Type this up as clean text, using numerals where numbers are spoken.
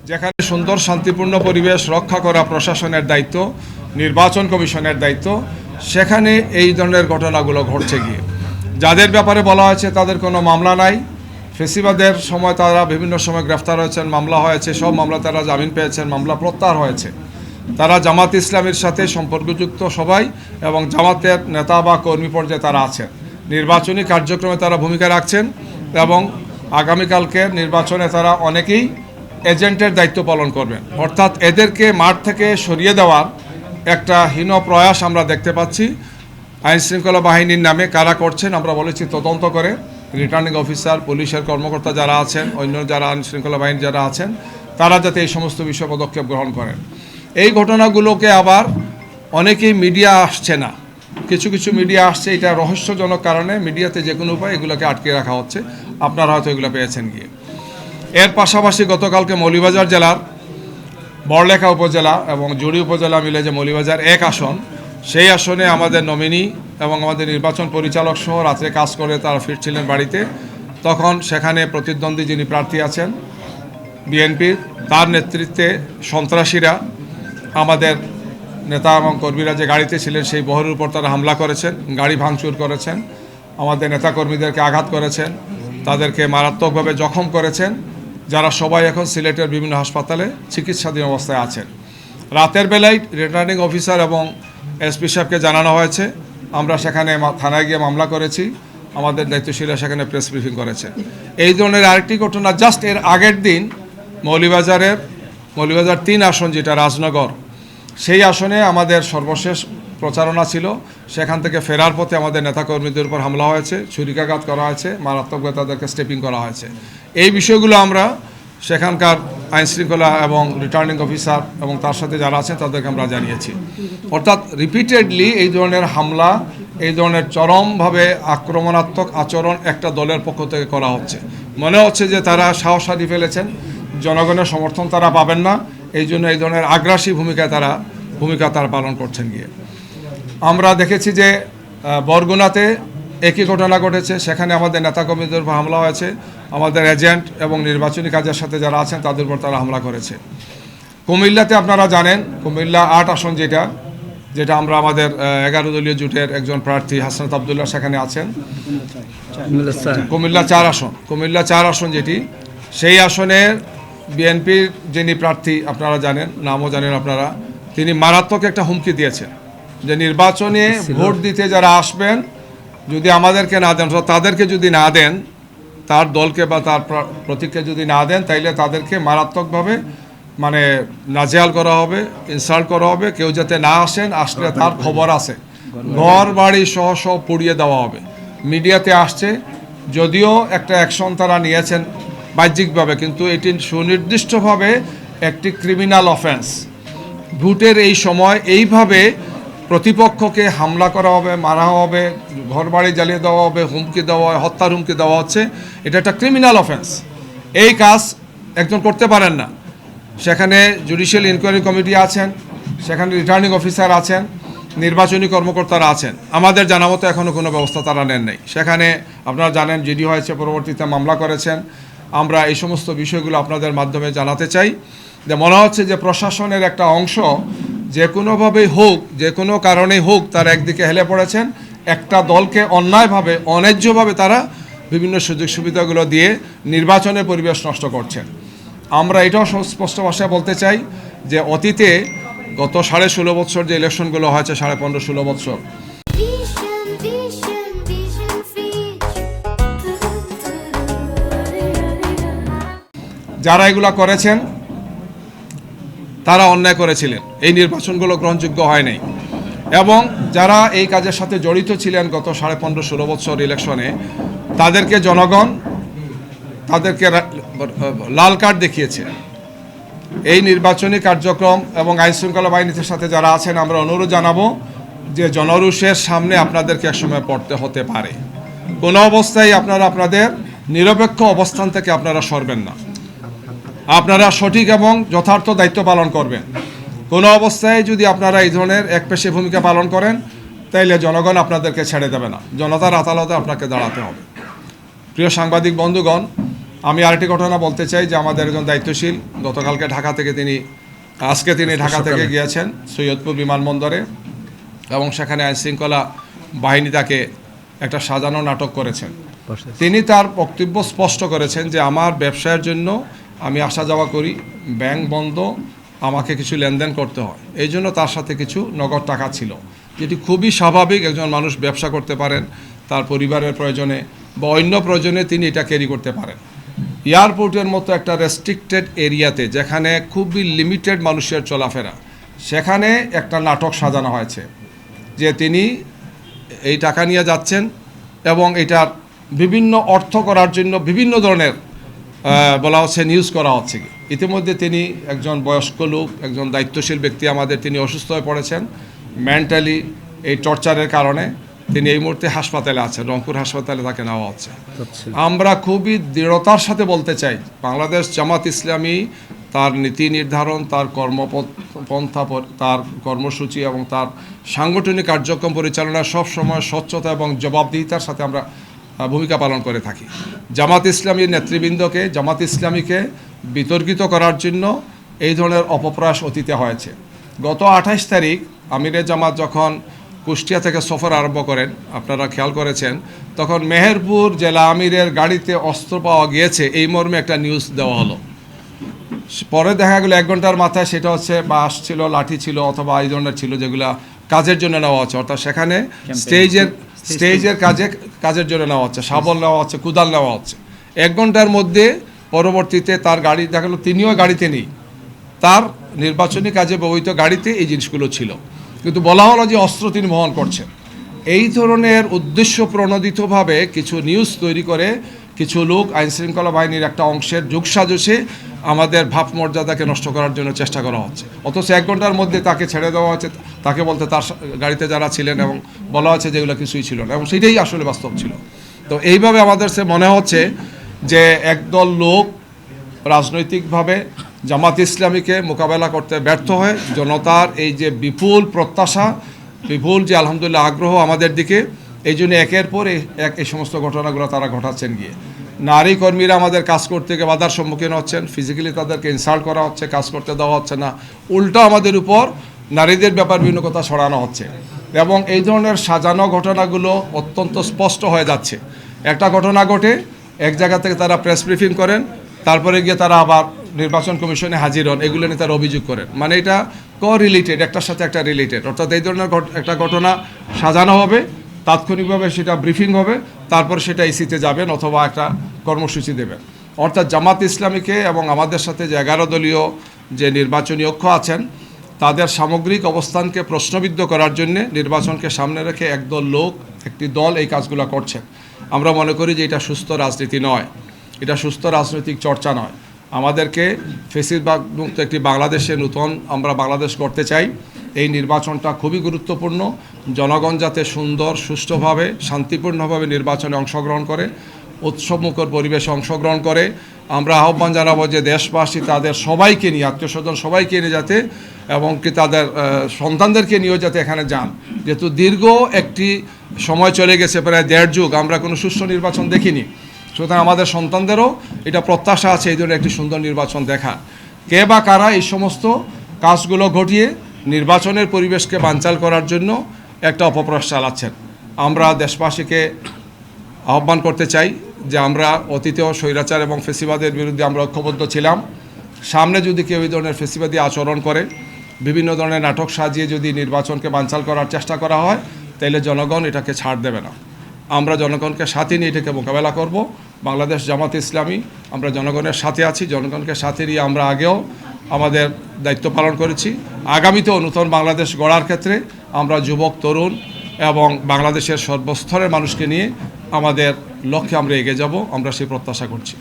যেখানে সুন্দর শান্তিপূর্ণ পরিবেশ রক্ষা করা প্রশাসনের দায়িত্ব, নির্বাচন কমিশনের দায়িত্ব, সেখানে এই ধরনের ঘটনাগুলো ঘটছে গিয়ে। যাদের ব্যাপারে বলা হয়েছে তাদের কোনো মামলা নাই, ফেসিবাদের সময় তারা বিভিন্ন সময় গ্রেফতার হয়েছেন, মামলা হয়েছে, সব মামলা তারা জামিন পেয়েছেন, মামলা প্রত্যাহার হয়েছে। তারা জামাত ইসলামের সাথে সম্পর্কযুক্ত সবাই এবং জামাতের নেতা বা কর্মী পর্যায়ে তারা আছেন। নির্বাচনী কার্যক্রমে তারা ভূমিকা রাখছেন এবং আগামীকালকে নির্বাচনে তারা অনেকেই এজেন্টের দায়িত্ব পালন করবেন। অর্থাৎ এদেরকে মাঠ থেকে সরিয়ে দেওয়ার একটা হীন প্রয়াস আমরা দেখতে পাচ্ছি। আইনশৃঙ্খলা বাহিনীর নামে কারা করছেন আমরা বলেছি তদন্ত করে, রিটার্নিং অফিসার, পুলিশের কর্মকর্তা যারা আছেন, অন্য যারা আইনশৃঙ্খলা বাহিনী যারা আছেন, তারা যাতে এই সমস্ত বিষয়ে পদক্ষেপ গ্রহণ করেন। এই ঘটনাগুলোকে আবার অনেকেই মিডিয়া আসছে না, কিছু কিছু মিডিয়া আসছে, এটা রহস্যজনক কারণে মিডিয়াতে যে কোনো উপায় এগুলোকে আটকে রাখা হচ্ছে। আপনারা হয়তো এগুলো পেয়েছেন গিয়ে। এর পাশাপাশি গতকালকে মৌলভীবাজার জেলার বড়লেখা উপজেলা এবং জুড়ি উপজেলা মিলে যে মৌলভীবাজার 1 আসন, সেই আসনে আমাদের নমিনি এবং আমাদের নির্বাচন পরিচালক সহ রাত্রে কাজ করে তারা ফিরছিলেন বাড়িতে। তখন সেখানে প্রতিদ্বন্দ্বী যিনি প্রার্থী আছেন বিএনপির, তার নেতৃত্বে সন্ত্রাসীরা আমাদের নেতা এবং কর্মীরা যে গাড়িতে ছিলেন সেই বহরের উপর তারা হামলা করেছেন, গাড়ি ভাঙচুর করেছেন, আমাদের নেতাকর্মীদেরকে আঘাত করেছেন, তাদেরকে মারাত্মকভাবে জখম করেছেন, যারা সবাই এখন সিলেটের বিভিন্ন হাসপাতালে চিকিৎসাধীন অবস্থায় আছেন। রাতের বেলায় রিটার্নিং অফিসার এবং এসপি সাহেবকে জানানো হয়েছে, আমরা সেখানে থানায় গিয়ে মামলা করেছি, আমাদের দায়িত্বশীলরা সেখানে প্রেস ব্রিফিং করেছে। এই ধরনের আরেকটি ঘটনা জাস্ট এর আগের দিন মৌলভীবাজার 3 আসন যেটা রাজনগর, সেই আসনে আমাদের সর্বশেষ প্রচারণা ছিল, সেখান থেকে ফেরার পথে আমাদের নেতাকর্মীদের উপর হামলা হয়েছে, ছুরিকাঘাত করা হয়েছে, মারাত্মকভাবে তাদেরকে স্টেপিং করা হয়েছে। এই বিষয়গুলো আমরা সেখানকার আইনশৃঙ্খলা এবং রিটার্নিং অফিসার এবং তার সাথে যারা আছেন তাদেরকে আমরা জানিয়েছি। অর্থাৎ রিপিটেডলি এই ধরনের হামলা, এই ধরনের চরমভাবে আক্রমণাত্মক আচরণ একটা দলের পক্ষ থেকে করা হচ্ছে। মনে হচ্ছে যে তারা সাহস হারিয়ে ফেলেছেন, জনগণের সমর্থন তারা পাবেন না, এই জন্য এই ধরনের আগ্রাসী ভূমিকা তারা পালন করছেন গিয়ে। আমরা দেখেছি যে বরগুনাতে একই ঘটনা ঘটেছে, সেখানে আমাদের নেতাকর্মীদের উপর হামলা হয়েছে, আমাদের এজেন্ট এবং নির্বাচনী কাজের সাথে যারা আছেন তাদের উপর তারা হামলা করেছে। কুমিল্লাতে আপনারা জানেন, কুমিল্লা 8 আসন যেটা আমরা আমাদের 11 দলীয় জোটের একজন প্রার্থী হাসনাত আবদুল্লাহ সেখানে আছেন। কুমিল্লা 4 আসন যেটি, সেই আসনে বিএনপির যিনি প্রার্থী আপনারা জানেন, নামও জানেন আপনারা, তিনি মারাত্মক একটা হুমকি দিয়েছেন যে নির্বাচনে ভোট দিতে যারা আসবেন যদি আমাদেরকে না দেন, তাদেরকে যদি না দেন, তার দলকে বা তার প্রতীককে যদি না দেন, তাইলে তাদেরকে মারাত্মকভাবে নাজেহাল করা হবে, ইনসাল্ট করা হবে, কেউ যাতে না আসেন, আসলে তার খবর আছে, ঘর বাড়ি সহ সব পুড়িয়ে দেওয়া হবে। মিডিয়াতে আসছে, যদিও একটা অ্যাকশন তারা নিয়েছেন বাহ্যিকভাবে, কিন্তু এটি সুনির্দিষ্টভাবে একটি ক্রিমিনাল অফেন্স। ভোটের এই সময় এইভাবে প্রতিপক্ষকে হামলা করা হবে, মারা হবে, ঘরবাড়ি জ্বালিয়ে দেওয়া হবে, হুমকি দেওয়া হয়, হত্যার হুমকি দেওয়া হচ্ছে, এটা একটা ক্রিমিনাল অফেন্স। এই কাজ একজন করতে পারেন না। সেখানে জুডিশিয়াল ইনকোয়ারি কমিটি আছেন, সেখানে রিটার্নিং অফিসার আছেন, নির্বাচনী কর্মকর্তারা আছেন। আমাদের জানা মতো এখনও কোনো ব্যবস্থা তারা নেন নাই। সেখানে আপনারা জানেন জিডি হয়েছে, পরবর্তীতে মামলা করেছেন। আমরা এই সমস্ত বিষয়গুলো আপনাদের মাধ্যমে জানাতে চাই যে মনে হচ্ছে যে প্রশাসনের একটা অংশ যে কোনোভাবেই হোক, যে কোনো কারণেই হোক, তারা একদিকে হেলে পড়েছেন, একটা দলকে অন্যায়ভাবে, অন্যায্যভাবে তারা বিভিন্ন সুযোগ সুবিধাগুলো দিয়ে নির্বাচনের পরিবেশ নষ্ট করছেন। আমরা এটাও স্পষ্ট ভাষায় বলতে চাই যে অতীতে গত 16.5 বছর যে ইলেকশনগুলো হয়েছে, 15.5-16 বছর, যারা এগুলা করেছেন তারা অন্যায় করেছিলেন, এই নির্বাচনগুলো গ্রহণযোগ্য হয় নাই। এবং যারা এই কাজের সাথে জড়িত ছিলেন গত 15.5-16 বছর ইলেকশনে, তাদেরকে জনগণ তাদেরকে লাল কার্ড দেখিয়েছে। এই নির্বাচনী কার্যক্রম এবং আইনশৃঙ্খলা বাহিনীর সাথে যারা আছেন, আমরা অনুরোধ জানাবো যে জনরোষের সামনে আপনাদেরকে একসময় পড়তে হতে পারে। কোনো অবস্থায় আপনারা আপনাদের নিরপেক্ষ অবস্থান থেকে আপনারা সরবেন না, আপনারা সঠিক এবং যথার্থ দায়িত্ব পালন করবেন। কোনো অবস্থায় যদি আপনারা এই ধরনের একপেশে ভূমিকা পালন করেন, তাইলে জনগণ আপনাদেরকে ছেড়ে দেবে না, জনতার আদালতে আপনাকে দাঁড়াতে হবে। প্রিয় সাংবাদিক বন্ধুগণ, আমি আরেকটি ঘটনা বলতে চাই যে আমাদের একজন দায়িত্বশীল গতকালকে আজকে তিনি ঢাকা থেকে গিয়েছেন সৈয়দপুর বিমানবন্দরে, এবং সেখানে আইনশৃঙ্খলা বাহিনী তাকে একটা সাজানো নাটক করেছেন। তিনি তার বক্তব্য স্পষ্ট করেছেন যে আমার ব্যবসায়ের জন্য আমি আসা যাওয়া করি, ব্যাংক বন্ধ, আমাকে কিছু লেনদেন করতে হয়, এই জন্য তার সাথে কিছু নগদ টাকা ছিল, যেটি খুবই স্বাভাবিক। একজন মানুষ ব্যবসা করতে পারেন, তার পরিবারের প্রয়োজনে বা অন্য প্রয়োজনে তিনি এটা ক্যারি করতে পারেন। এয়ারপোর্টের মতো একটা রেস্ট্রিক্টেড এরিয়াতে, যেখানে খুবই লিমিটেড মানুষের চলাফেরা, সেখানে একটা নাটক সাজানো হয়েছে যে তিনি এই টাকা নিয়ে যাচ্ছেন এবং এটার বিভিন্ন অর্থ করার জন্য বিভিন্ন ধরনের বলা হচ্ছে নিউজ করা হচ্ছে। ইতিমধ্যে তিনি একজন বয়স্ক লোক, একজন দায়িত্বশীল ব্যক্তি আমাদের, তিনি অসুস্থ হয়ে পড়েছেন মেন্টালি এই টর্চারের কারণে। তিনি এই মুহূর্তে হাসপাতালে আছেন, রংপুর হাসপাতালে তাকে নেওয়া হচ্ছে। আমরা খুবই দৃঢ়তার সাথে বলতে চাই, বাংলাদেশ জামাত ইসলামী তার নীতি নির্ধারণ, তার কর্মপন্থা, তার কর্মসূচি এবং তার সাংগঠনিক কার্যক্রম পরিচালনা সব সময় স্বচ্ছতা এবং জবাবদিহিতার সাথে আমরা ভূমিকা পালন করে থাকি। জামাত ইসলামীর নেতৃবৃন্দকে, জামাত ইসলামীকে বিতর্কিত করার জন্য এই ধরনের অপপ্রয়াস অতীতে হয়েছে। গত 28 তারিখ আমিরে জামাত যখন কুষ্টিয়া থেকে সফর আরম্ভ করেন, আপনারা খেয়াল করেছেন, তখন মেহেরপুর জেলা আমিরের গাড়িতে অস্ত্র পাওয়া গিয়েছে এই মর্মে একটা নিউজ দেওয়া হলো। পরে দেখা গেলো 1 ঘন্টার মাথায় সেটা হচ্ছে বাঁশ ছিল, লাঠি ছিল অথবা এই ধরনের ছিল, যেগুলা কাজের জন্য নেওয়া হচ্ছে, অর্থাৎ সেখানে স্টেজের কাজের জন্য নেওয়া হচ্ছে, শাবল নেওয়া হচ্ছে, কুদাল নেওয়া হচ্ছে। 1 ঘন্টার মধ্যে পরবর্তীতে তার গাড়ি দেখা গেলো, তিনিও গাড়িতে নেই, তার নির্বাচনী কাজে ব্যবহৃত গাড়িতে এই জিনিসগুলো ছিল, কিন্তু বলা হলো যে অস্ত্র তিনি বহন করছেন। এই ধরনের উদ্দেশ্য প্রণোদিতভাবে কিছু নিউজ তৈরি করে কিছু লোক আইনশৃঙ্খলা বাহিনীর একটা অংশের যোগসাজশে আমাদের ভাবমর্যাদাকে নষ্ট করার জন্য চেষ্টা করা হচ্ছে। অথচ 1 ঘন্টার মধ্যে তাকে ছেড়ে দেওয়া হচ্ছে, তাকে বলতে তার গাড়িতে যারা ছিলেন, এবং বলা হচ্ছে যেগুলো কিছুই ছিল না, এবং সেটাই আসলে বাস্তব ছিল। তো এইভাবে আমাদের সে মনে হচ্ছে যে একদল লোক রাজনৈতিকভাবে জামাত ইসলামীকে মোকাবেলা করতে ব্যর্থ হয়ে জনতার এই যে বিপুল প্রত্যাশা, বিপুল যে আলহামদুলিল্লাহ আগ্রহ আমাদের দিকে, এই জন্য একের পর এক এই সমস্ত ঘটনাগুলো তারা ঘটাচ্ছেন গিয়ে। নারী কর্মীরা আমাদের কাজ করতে গিয়ে বাধার সম্মুখীন হচ্ছেন, ফিজিক্যালি তাদেরকে ইনসাল্ট করা হচ্ছে, কাজ করতে দেওয়া হচ্ছে না, উল্টো আমাদের উপর নারীদের ব্যাপার বিভিন্ন কথা ছড়ানো হচ্ছে, এবং এই ধরনের সাজানো ঘটনাগুলো অত্যন্ত স্পষ্ট হয়ে যাচ্ছে। একটা ঘটনা ঘটে, এক জায়গা থেকে তারা প্রেস ব্রিফিং করেন, তারপরে গিয়ে তারা আবার নির্বাচন কমিশনে হাজির হন, এগুলো নিয়ে তারা অভিযোগ করেন, মানে এটা রিলেটেড, একটার সাথে একটা রিলেটেড। অর্থাৎ এই ধরনের একটা ঘটনা সাজানো হবে, তাৎক্ষণিকভাবে সেটা ব্রিফিং হবে, তারপর সেটা ইসিতে যাবেন অথবা একটা কর্মসূচি দেবেন। অর্থাৎ জামাত ইসলামীকে এবং আমাদের সাথে যে 11 দলীয় যে নির্বাচনী ঐক্য আছেন, তাদের সামগ্রিক অবস্থানকে প্রশ্নবিদ্ধ করার জন্যে নির্বাচনকে সামনে রেখে একদল লোক, একটি দল এই কাজগুলো করছেন। আমরা মনে করি যে এটা সুস্থ রাজনীতি নয়, এটা সুস্থ রাজনৈতিক চর্চা নয়। আমাদেরকে ফ্যাসিবাদ মুক্ত একটি বাংলাদেশে নতুন আমরা বাংলাদেশ গড়তে চাই। এই নির্বাচনটা খুবই গুরুত্বপূর্ণ। জনগণ যাতে সুন্দর, সুষ্ঠুভাবে, শান্তিপূর্ণভাবে নির্বাচনে অংশগ্রহণ করে, উৎসবমুখর পরিবেশে অংশগ্রহণ করে। আমরা আহ্বান জানাবো যে দেশবাসী তাদের সবাইকে নিয়ে, আত্মীয় স্বজন সবাইকে নিয়ে যাতে, এবং কি তাদের সন্তানদেরকে নিয়েও যাতে এখানে যান। যেহেতু দীর্ঘ একটি সময় চলে গেছে, প্রায় 1.5 যুগ, আমরা কোনো সুষ্ঠু নির্বাচন দেখিনি। সুতরাং আমাদের সন্তানদেরও এটা প্রত্যাশা আছে এই ধরনের একটি সুন্দর নির্বাচন দেখা। কে বা কারা এই সমস্ত কাজগুলো ঘটিয়ে নির্বাচনের পরিবেশকে বানচাল করার জন্য একটা অপপ্রয়াস চালাচ্ছেন। আমরা দেশবাসীকে আহ্বান করতে চাই যে আমরা অতীতেও স্বৈরাচার এবং ফেসিবাদের বিরুদ্ধে আমরা ঐক্যবদ্ধ ছিলাম। সামনে যদি কেউ এই ধরনের ফেসিবাদী আচরণ করে, বিভিন্ন ধরনের নাটক সাজিয়ে যদি নির্বাচনকে বানচাল করার চেষ্টা করা হয়, তাহলে জনগণ এটাকে ছাড় দেবে না। আমরা জনগণকে সাথে নিয়ে এটাকে মোকাবেলা করব। বাংলাদেশ জামাত ইসলামী আমরা জনগণের সাথে আছি, জনগণকে সাথে নিয়ে আমরা আগেও আমাদের দায়িত্ব পালন করেছি। আগামীতেও নতুন বাংলাদেশ গড়ার ক্ষেত্রে আমরা যুবক, তরুণ এবং বাংলাদেশের সর্বস্তরের মানুষকে নিয়ে আমাদের লক্ষ্যে আমরা এগিয়ে যাব, আমরা সেই প্রত্যাশা করছি।